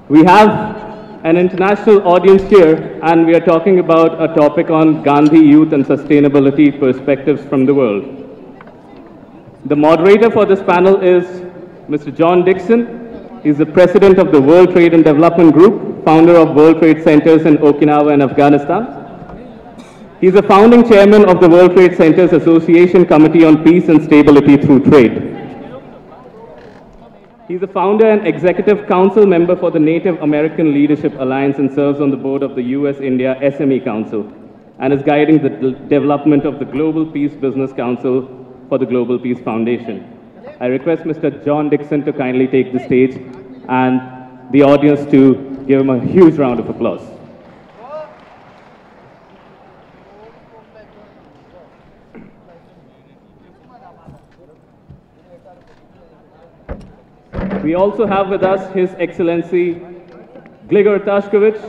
We have an international audience here, and we are talking about a topic on Gandhi youth and sustainability perspectives from the world. The moderator for this panel is Mr. John Dickson. He's the president of the World Trade and Development Group, founder of World Trade Centers in Okinawa and Afghanistan. He's the founding chairman of the World Trade Centers Association Committee on Peace and Stability Through Trade. He's the founder and executive council member for the Native American Leadership Alliance and serves on the board of the US-India SME Council and is guiding the development of the Global Peace Business Council for the Global Peace Foundation. I request Mr. John Dickson to kindly take the stage and the audience to give him a huge round of applause. We also have with us His Excellency Gligor Tashkovich.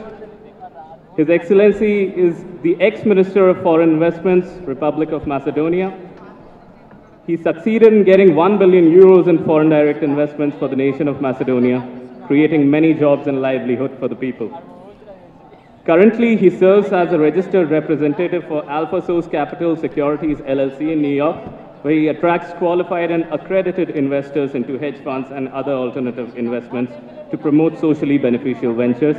His Excellency is the ex-Minister of Foreign Investments, Republic of Macedonia. He succeeded in getting 1 billion euros in foreign direct investments for the nation of Macedonia, creating many jobs and livelihood for the people. Currently, he serves as a registered representative for Alpha Source Capital Securities LLC in New York, where he attracts qualified and accredited investors into hedge funds and other alternative investments to promote socially beneficial ventures.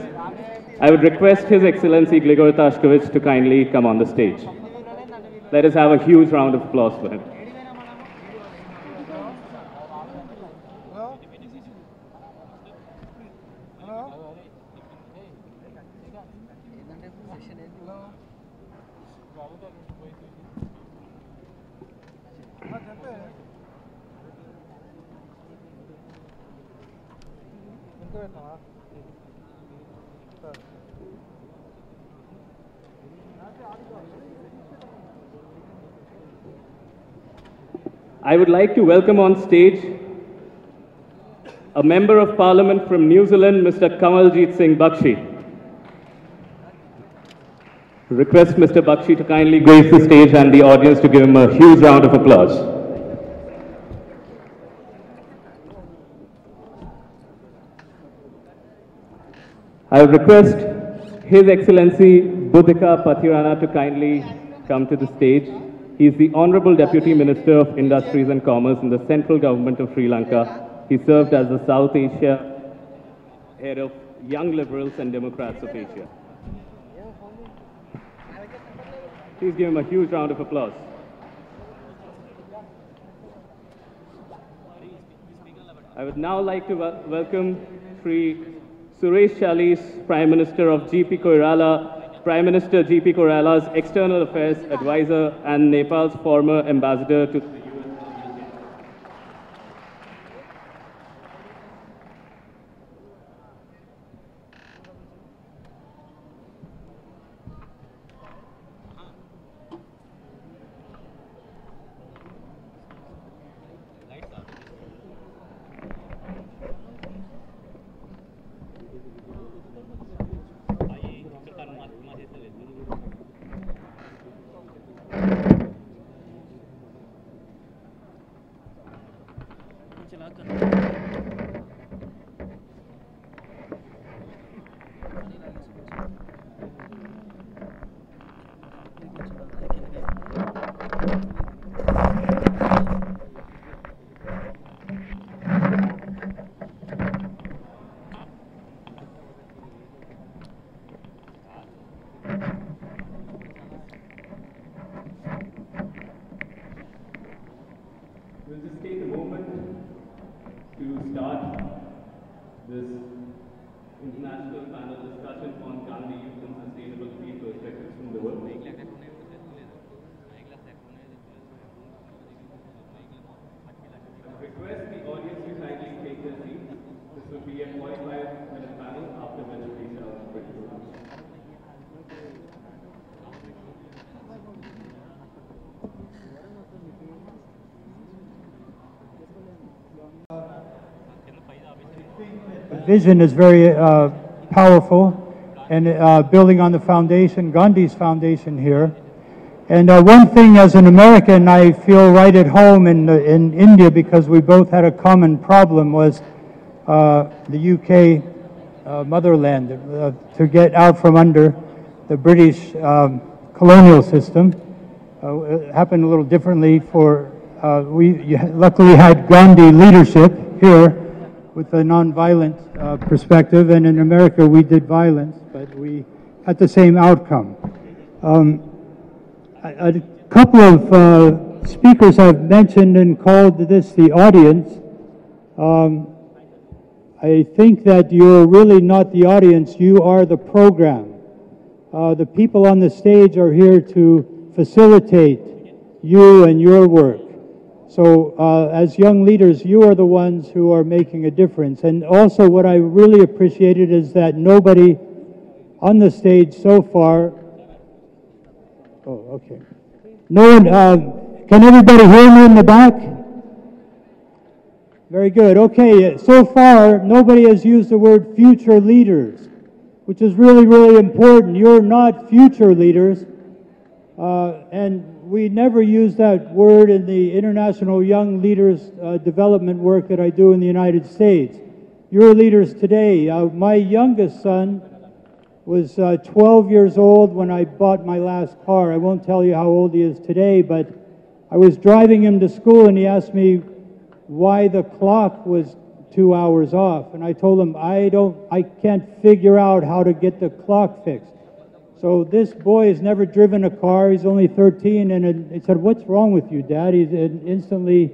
I would request His Excellency Gligor Tashkovich to kindly come on the stage. Let us have a huge round of applause for him. I would like to welcome on stage a Member of Parliament from New Zealand, Mr. Kanwaljit Singh Bakshi. Request Mr. Bakshi to kindly grace the stage and the audience to give him a huge round of applause. I would request His Excellency Budhika Pathirana to kindly come to the stage. He is the Honorable Deputy Minister of Industries and Commerce in the Central Government of Sri Lanka. He served as the South Asia head of Young Liberals and Democrats of Asia. Please give him a huge round of applause. I would now like to welcome Sri Suresh Chalis, Prime Minister of GP Koirala, Prime Minister GP Koirala's External Affairs Advisor and Nepal's former Ambassador to the UN. We'll just take a moment to start this international panel discussion on Gandhi youth and sustainability perspectives from the world. I request the audience to kindly take their seats. This will be a 45-minute panel, after which we shall break the lunch. Vision is very powerful, and building on the foundation, Gandhi's foundation here. And one thing as an American, I feel right at home in India because we both had a common problem was the UK motherland, to get out from under the British colonial system. It happened a little differently for, we luckily had Gandhi leadership here with a nonviolent perspective, and in America we did violence, but we had the same outcome. A couple of speakers have mentioned and called this the audience. I think that you're really not the audience, you are the program. The people on the stage are here to facilitate you and your work. So as young leaders, you are the ones who are making a difference. And also what I really appreciated is that nobody on the stage so far, oh, okay. No one, can everybody hear me in the back? Very good. Okay, so far, nobody has used the word future leaders, which is really, really important. You're not future leaders, and we never use that word in the international young leaders development work that I do in the United States. You're leaders today. My youngest son was 12 years old when I bought my last car. I won't tell you how old he is today, but I was driving him to school and he asked me why the clock was 2 hours off. And I told him, I can't figure out how to get the clock fixed. So this boy has never driven a car. He's only 13. And he said, "What's wrong with you, Dad?" He instantly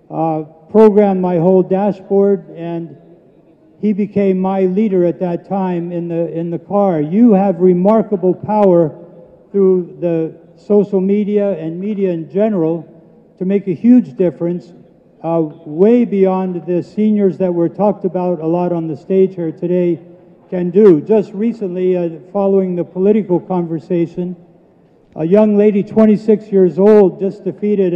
programmed my whole dashboard, and he became my leader at that time in the car. You have remarkable power through the social media and media in general to make a huge difference, way beyond the seniors that were talked about a lot on the stage here today can do. Just recently, following the political conversation, a young lady, 26 years old, just defeated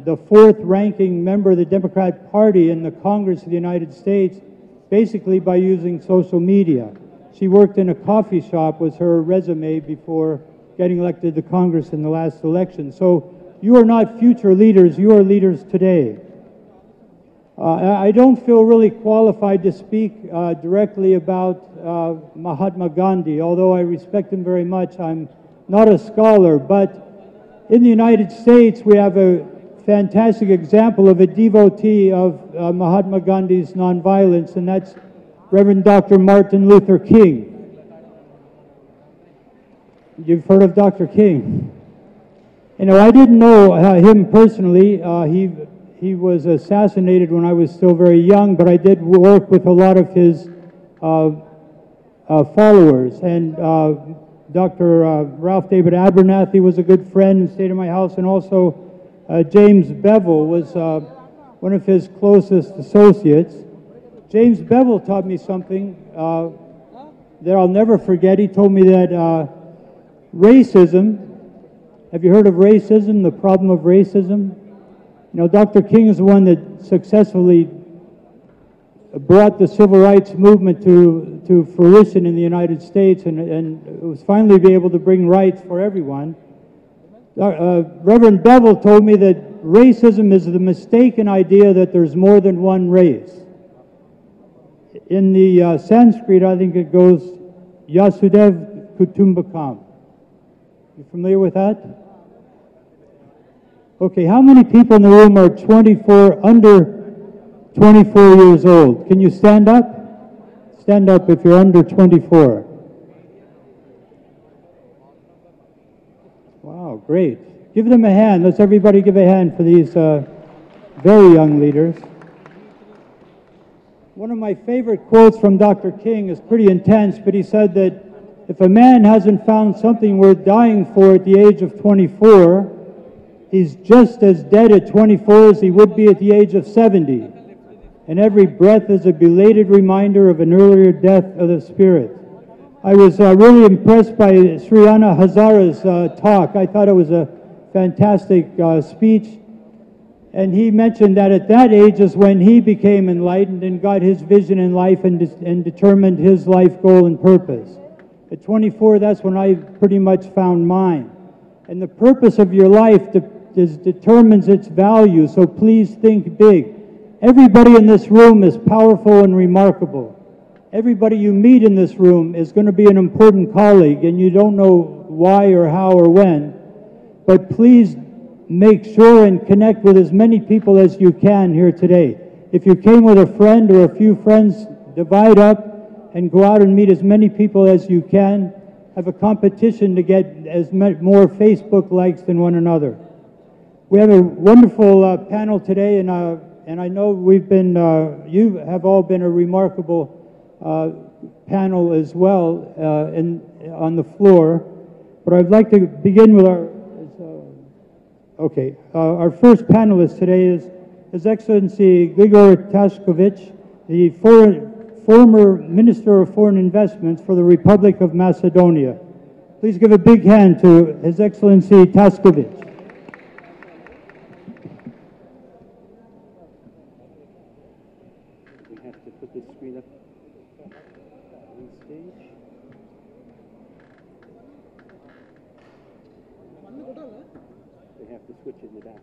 the fourth-ranking member of the Democrat Party in the Congress of the United States, basically by using social media. She worked in a coffee shop, was her resume before getting elected to Congress in the last election. So you are not future leaders, you are leaders today. I don't feel really qualified to speak directly about Mahatma Gandhi, although I respect him very much. I'm not a scholar, but in the United States we have a fantastic example of a devotee of Mahatma Gandhi's nonviolence, and that's Reverend Dr. Martin Luther King. You've heard of Dr. King? You know, I didn't know him personally. He was assassinated when I was still very young, but I did work with a lot of his followers. And Dr. Ralph David Abernathy was a good friend and stayed in my house, and also James Bevel was one of his closest associates. James Bevel taught me something that I'll never forget. He told me that racism, have you heard of racism, the problem of racism? You know, Dr. King is the one that successfully brought the civil rights movement to fruition in the United States, and was finally be able to bring rights for everyone. Reverend Bevel told me that racism is the mistaken idea that there's more than one race. In the Sanskrit, I think it goes Yasudev Kutumbakam. You familiar with that? Okay, how many people in the room are under 24 years old? Can you stand up? Stand up if you're under 24. Wow, great. Give them a hand. Let's everybody give a hand for these very young leaders. One of my favorite quotes from Dr. King is pretty intense, but he said that if a man hasn't found something worth dying for at the age of 24, he's just as dead at 24 as he would be at the age of 70. And every breath is a belated reminder of an earlier death of the spirit. I was really impressed by Sri Anna Hazara's talk. I thought it was a fantastic speech. And he mentioned that at that age is when he became enlightened and got his vision in life and determined his life goal and purpose. At 24, that's when I pretty much found mine. And the purpose of your life determines its value, so please think big. Everybody in this room is powerful and remarkable. everybody you meet in this room is going to be an important colleague, and you don't know why or how or when, but please make sure and connect with as many people as you can here today. If you came with a friend or a few friends, divide up and go out and meet as many people as you can. Have a competition to get as more Facebook likes than one another. We have a wonderful panel today, and I know we've been, you have all been a remarkable panel as well on the floor. But I'd like to begin with our first panelist today is His Excellency Gligor Tashkovich, the former Minister of Foreign Investments for the Republic of Macedonia. Please give a big hand to His Excellency Tashkovich. We have to put this screen up on stage. They have to switch it in the back.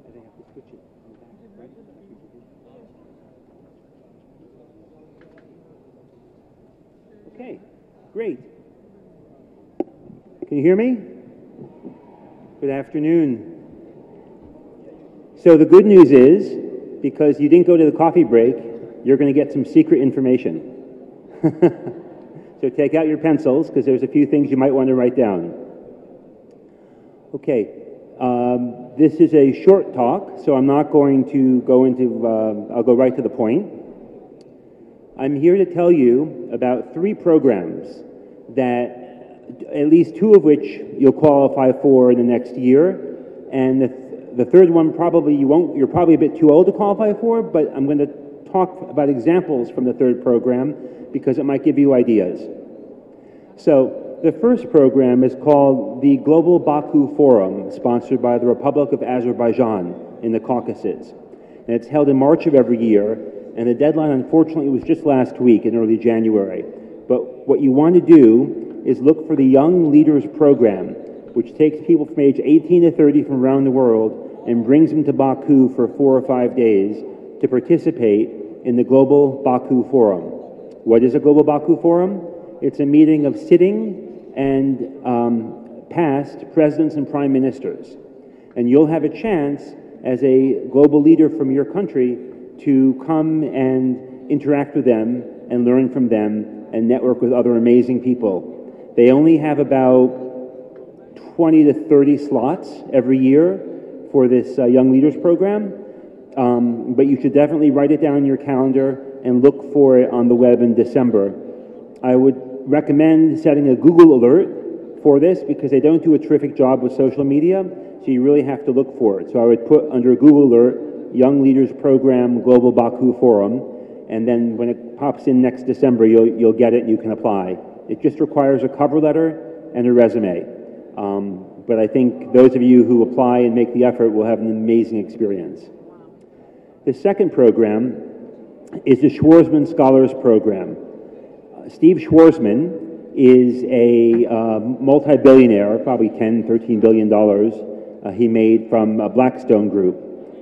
They have to switch it in the back, right? Okay, great. Can you hear me? Good afternoon. So the good news is, because you didn't go to the coffee break, you're going to get some secret information. So take out your pencils, because there's a few things you might want to write down. Okay, this is a short talk, so I'm not going to go into, I'll go right to the point. I'm here to tell you about 3 programs that, at least 2 of which you'll qualify for in the next year, and the third one probably you won't, you're probably a bit too old to qualify for, but I'm going to talk about examples from the third program because it might give you ideas. So the first program is called the Global Baku Forum, sponsored by the Republic of Azerbaijan in the Caucasus. And it's held in March of every year, and the deadline, unfortunately, was just last week in early January. But what you want to do is look for the Young Leaders Program, which takes people from age 18 to 30 from around the world and brings them to Baku for 4 or 5 days to participate in the Global Baku Forum. What is a Global Baku Forum? It's a meeting of sitting and past presidents and prime ministers. And you'll have a chance as a global leader from your country to come and interact with them and learn from them and network with other amazing people. They only have about 20 to 30 slots every year for this Young Leaders Program, but you should definitely write it down in your calendar and look for it on the web in December. I would recommend setting a Google alert for this because they don't do a terrific job with social media, so you really have to look for it. So I would put under Google alert, Young Leaders Program Global Baku Forum, and then when it pops in next December, you'll get it and you can apply. It just requires a cover letter and a resume. But I think those of you who apply and make the effort will have an amazing experience. The second program is the Schwarzman Scholars Program. Steve Schwarzman is a multi-billionaire, probably $10, $13 billion he made from a Blackstone Group.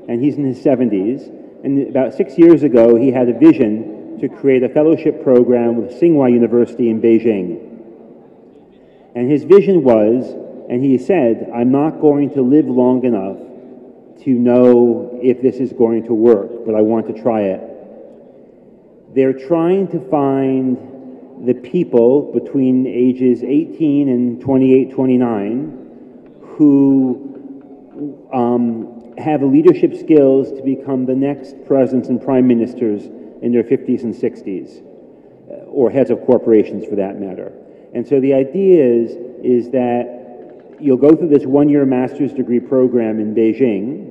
And he's in his 70s. And about 6 years ago, he had a vision to create a fellowship program with Tsinghua University in Beijing. And his vision was, and he said, I'm not going to live long enough to know if this is going to work, but I want to try it. They're trying to find the people between ages 18 and 28, 29 who have leadership skills to become the next presidents and prime ministers in their 50s and 60s, or heads of corporations for that matter. And so the idea is that you'll go through this one-year master's degree program in Beijing,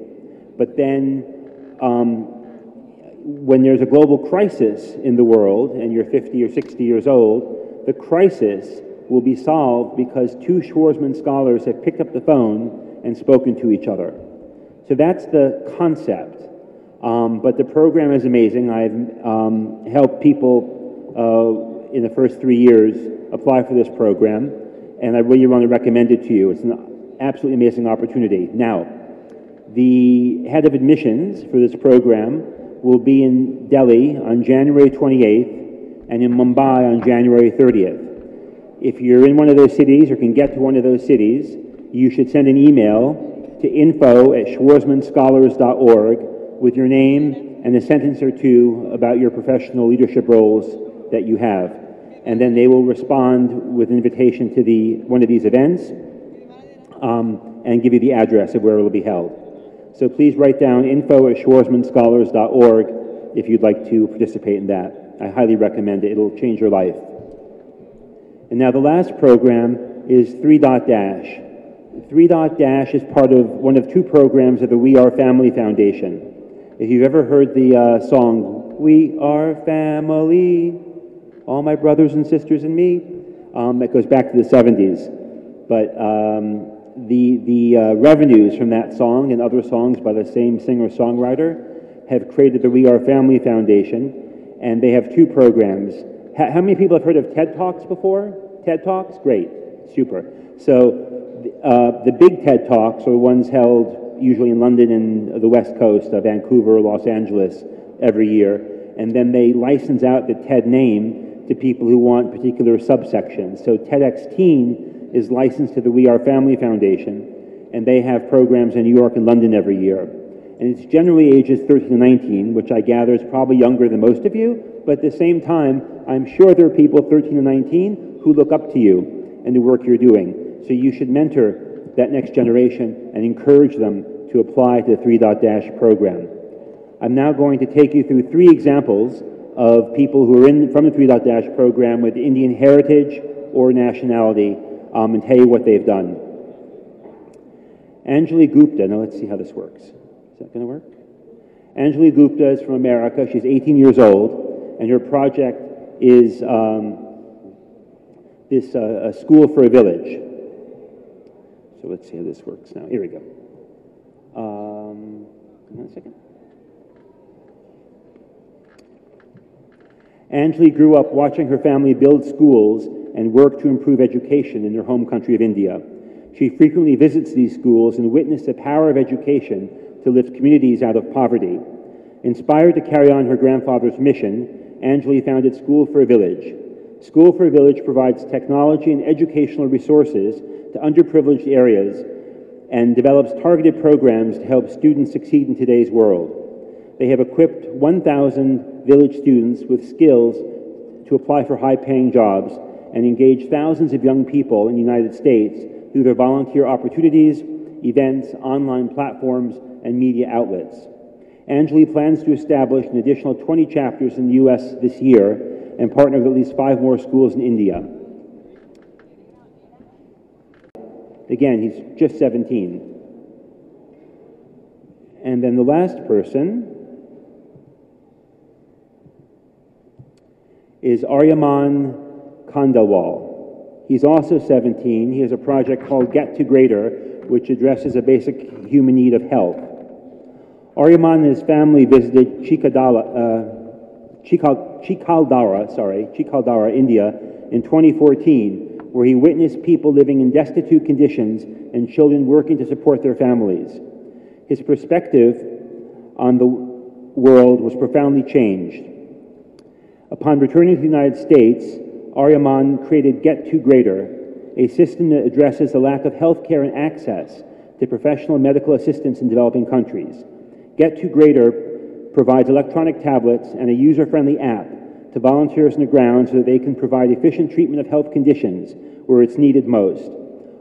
but then when there's a global crisis in the world and you're 50 or 60 years old, the crisis will be solved because 2 Schwarzman scholars have picked up the phone and spoken to each other. So that's the concept. But the program is amazing. I've helped people in the first 3 years apply for this program, and I really want to recommend it to you. It's an absolutely amazing opportunity. Now, The head of admissions for this program will be in Delhi on January 28th and in Mumbai on January 30th. If you're in one of those cities or can get to one of those cities, you should send an email to info@schwarzmanscholars.org with your name and a sentence or two about your professional leadership roles that you have. And then they will respond with an invitation to one of these events and give you the address of where it will be held. So please write down info@schwarzmanscholars.org if you'd like to participate in that. I highly recommend it. It'll change your life. And now the last program is 3.Dash. 3.Dash is part of one of two programs of the We Are Family Foundation. If you've ever heard the song, "We Are Family, all my brothers and sisters and me," that goes back to the 70s. But the revenues from that song and other songs by the same singer-songwriter have created the We Are Family Foundation, and they have two programs. How many people have heard of TED Talks before? TED Talks? Great. Super. So the big TED Talks are the ones held usually in London and the West Coast, Vancouver, Los Angeles, every year. And then they license out the TED name to people who want particular subsections. So TEDx Teen is licensed to the We Are Family Foundation, and they have programs in New York and London every year. And it's generally ages 13 to 19, which I gather is probably younger than most of you, but at the same time, I'm sure there are people 13 to 19 who look up to you and the work you're doing. So you should mentor that next generation and encourage them to apply to the 3.Dash program. I'm now going to take you through three examples of people who are from the 3.Dash program with Indian heritage or nationality and tell you what they've done. Anjali Gupta, now let's see how this works. Is that going to work? Anjali Gupta is from America. She's 18 years old, and her project is a school for a village. So let's see how this works now. Here we go. Hold on a second. Anjali grew up watching her family build schools and work to improve education in their home country of India. She frequently visits these schools and witnessed the power of education to lift communities out of poverty. Inspired to carry on her grandfather's mission, Anjali founded School for a Village. School for a Village provides technology and educational resources to underprivileged areas and develops targeted programs to help students succeed in today's world. They have equipped 1,000 village students with skills to apply for high-paying jobs and engage thousands of young people in the United States through their volunteer opportunities, events, online platforms, and media outlets. Anjali plans to establish an additional 20 chapters in the U.S. this year and partner with at least 5 more schools in India. Again, he's just 17. And then the last person is Aryaman Khandelwal. He's also 17. He has a project called Get to Greater, which addresses a basic human need of health. Aryaman and his family visited Chikaldara, India in 2014, where he witnessed people living in destitute conditions and children working to support their families. His perspective on the world was profoundly changed. Upon returning to the United States, Aryaman created Get to Greater, a system that addresses the lack of health care and access to professional medical assistance in developing countries. Get to Greater provides electronic tablets and a user-friendly app to volunteers on the ground so that they can provide efficient treatment of health conditions where it's needed most.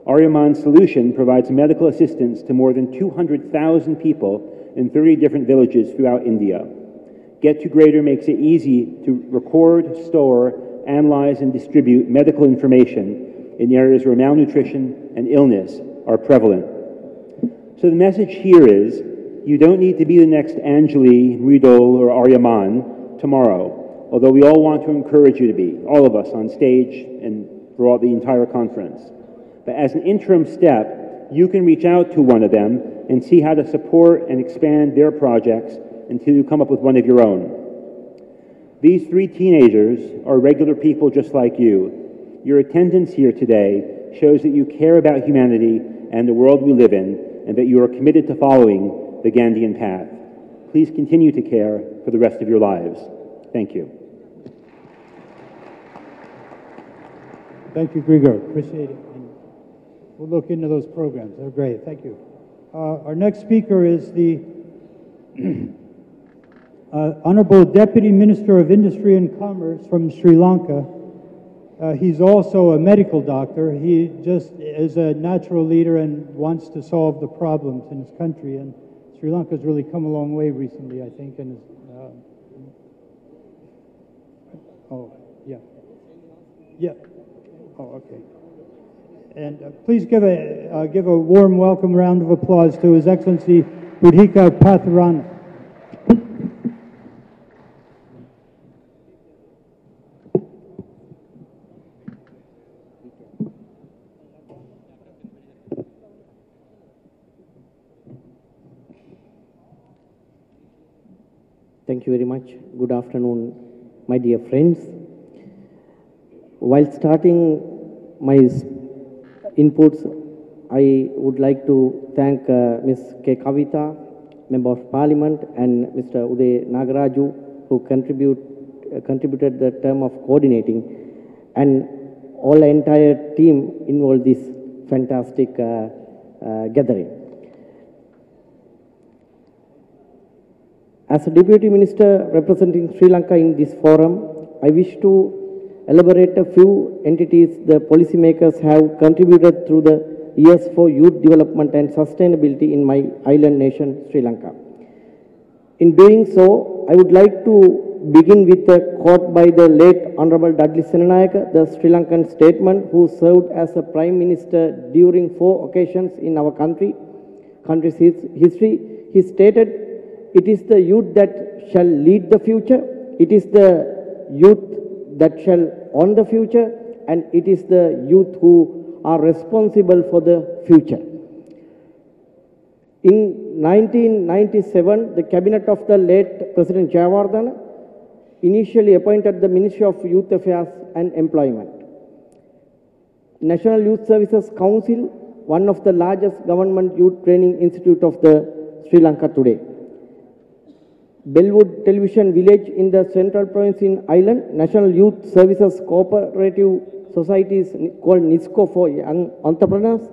Aryaman's solution provides medical assistance to more than 200,000 people in 30 different villages throughout India. Get to Greater makes it easy to record, store, analyze, and distribute medical information in areas where malnutrition and illness are prevalent. So the message here is, you don't need to be the next Anjali, Ridol, or Aryaman tomorrow, although we all want to encourage you to be, all of us on stage and throughout the entire conference. But as an interim step, you can reach out to one of them and see how to support and expand their projects until you come up with one of your own. These 3 teenagers are regular people just like you. Your attendance here today shows that you care about humanity and the world we live in, and that you are committed to following the Gandhian path. Please continue to care for the rest of your lives. Thank you. Thank you, Gligor. Appreciate it. And we'll look into those programs. They're great. Thank you. Our next speaker is the Honorable Deputy Minister of Industry and Commerce from Sri Lanka. He's also a medical doctor. He just is a natural leader and wants to solve the problems in his country. And Sri Lanka's really come a long way recently, I think. And yeah. Oh, okay. And please give a warm welcome round of applause to His Excellency Budhika Pathirana. Thank you very much. Good afternoon, my dear friends. While starting my inputs, I would like to thank Ms. K. Kavita, Member of Parliament, and Mr. Uday Nagaraju, who contributed the term of coordinating, and all the entire team involved this fantastic gathering. As a Deputy Minister representing Sri Lanka in this forum, I wish to elaborate a few entities the policymakers have contributed through the years for youth development and sustainability in my island nation, Sri Lanka. In doing so, I would like to begin with a quote by the late Honorable Dudley Senanayake, the Sri Lankan statesman who served as a Prime Minister during 4 occasions in our country's history. He stated, "It is the youth that shall lead the future. It is the youth that shall own the future, and it is the youth who are responsible for the future." In 1997, the cabinet of the late President Jayawardena initially appointed the Ministry of Youth Affairs and Employment. National Youth Services Council, one of the largest government youth training institute of the Sri Lanka today. Bellwood Television Village in the Central Province in Island, National Youth Services Cooperative Societies called NISCO for young entrepreneurs,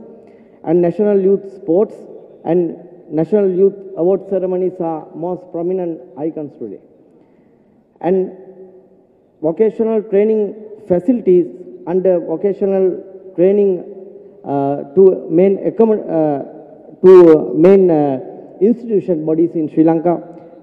and National Youth Sports and National Youth Award ceremonies are most prominent icons today. And vocational training facilities under vocational training to main institution bodies in Sri Lanka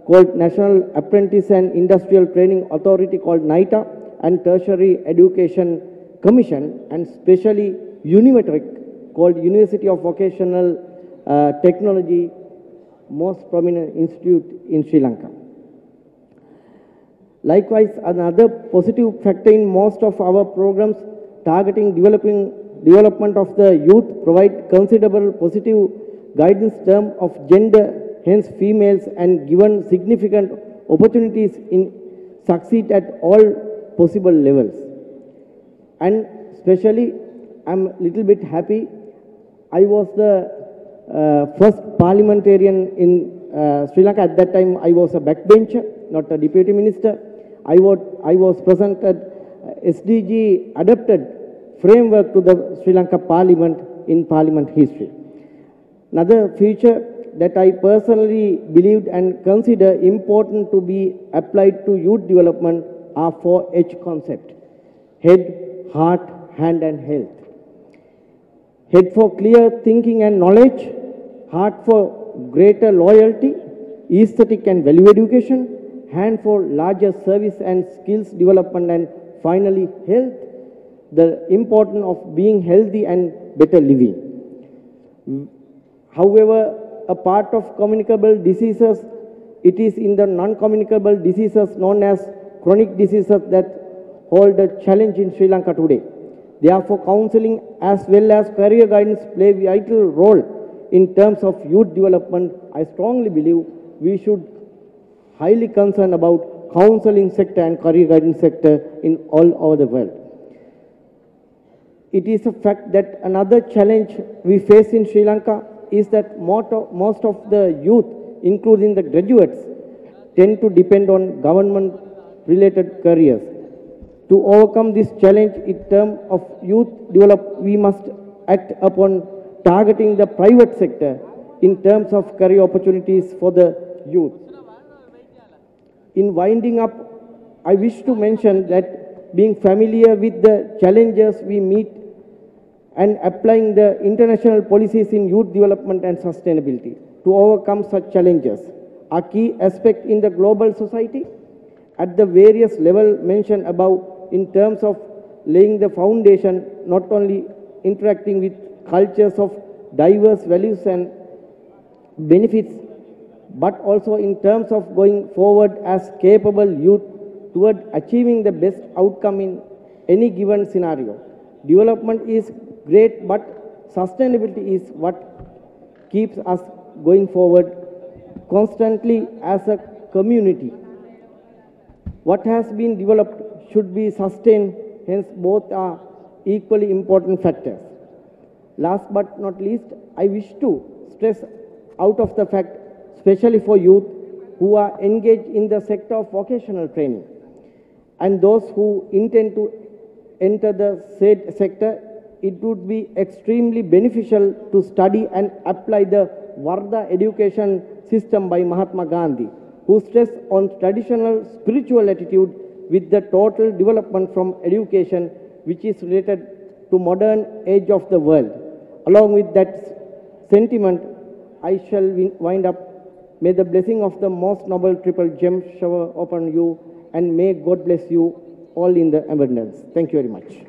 called National Apprentice and Industrial Training Authority called NITA, and Tertiary Education Commission, and specially UNIMETRIC called University of Vocational Technology, most prominent institute in Sri Lanka. Likewise, another positive factor in most of our programs targeting development of the youth provide considerable positive guidance term of gender, hence females, and given significant opportunities in succeed at all possible levels. And especially, I'm a little bit happy. I was the first parliamentarian in Sri Lanka. At that time, I was a backbencher, not a deputy minister. I was present at SDG adopted framework to the Sri Lanka Parliament in Parliament history. Another feature that I personally believed and consider important to be applied to youth development are 4H concept: head, heart, hand and health. Head for clear thinking and knowledge, heart for greater loyalty, aesthetic and value education, hand for larger service and skills development, and finally health, the importance of being healthy and better living. However, a part of communicable diseases, it is in the non-communicable diseases known as chronic diseases that hold a challenge in Sri Lanka today. Therefore, counseling as well as career guidance play a vital role in terms of youth development. I strongly believe we should highly concern about counseling sector and career guidance sector in all over the world. It is a fact that another challenge we face in Sri Lanka is that most of the youth, including the graduates, tend to depend on government-related careers. To overcome this challenge in terms of youth development, we must act upon targeting the private sector in terms of career opportunities for the youth. In winding up, I wish to mention that being familiar with the challenges we meet and applying the international policies in youth development and sustainability to overcome such challenges are key aspects in the global society at the various levels mentioned above in terms of laying the foundation, not only interacting with cultures of diverse values and benefits, but also in terms of going forward as capable youth toward achieving the best outcome in any given scenario. Development is great, but sustainability is what keeps us going forward constantly as a community. What has been developed should be sustained, hence both are equally important factors. Last but not least, I wish to stress out of the fact, especially for youth who are engaged in the sector of vocational training and those who intend to enter the said sector, it would be extremely beneficial to study and apply the Varda education system by Mahatma Gandhi, who stressed on traditional spiritual attitude with the total development from education which is related to modern age of the world. Along with that sentiment, I shall wind up. May the blessing of the most noble triple gem shower upon you, and may God bless you all in the abundance. Thank you very much.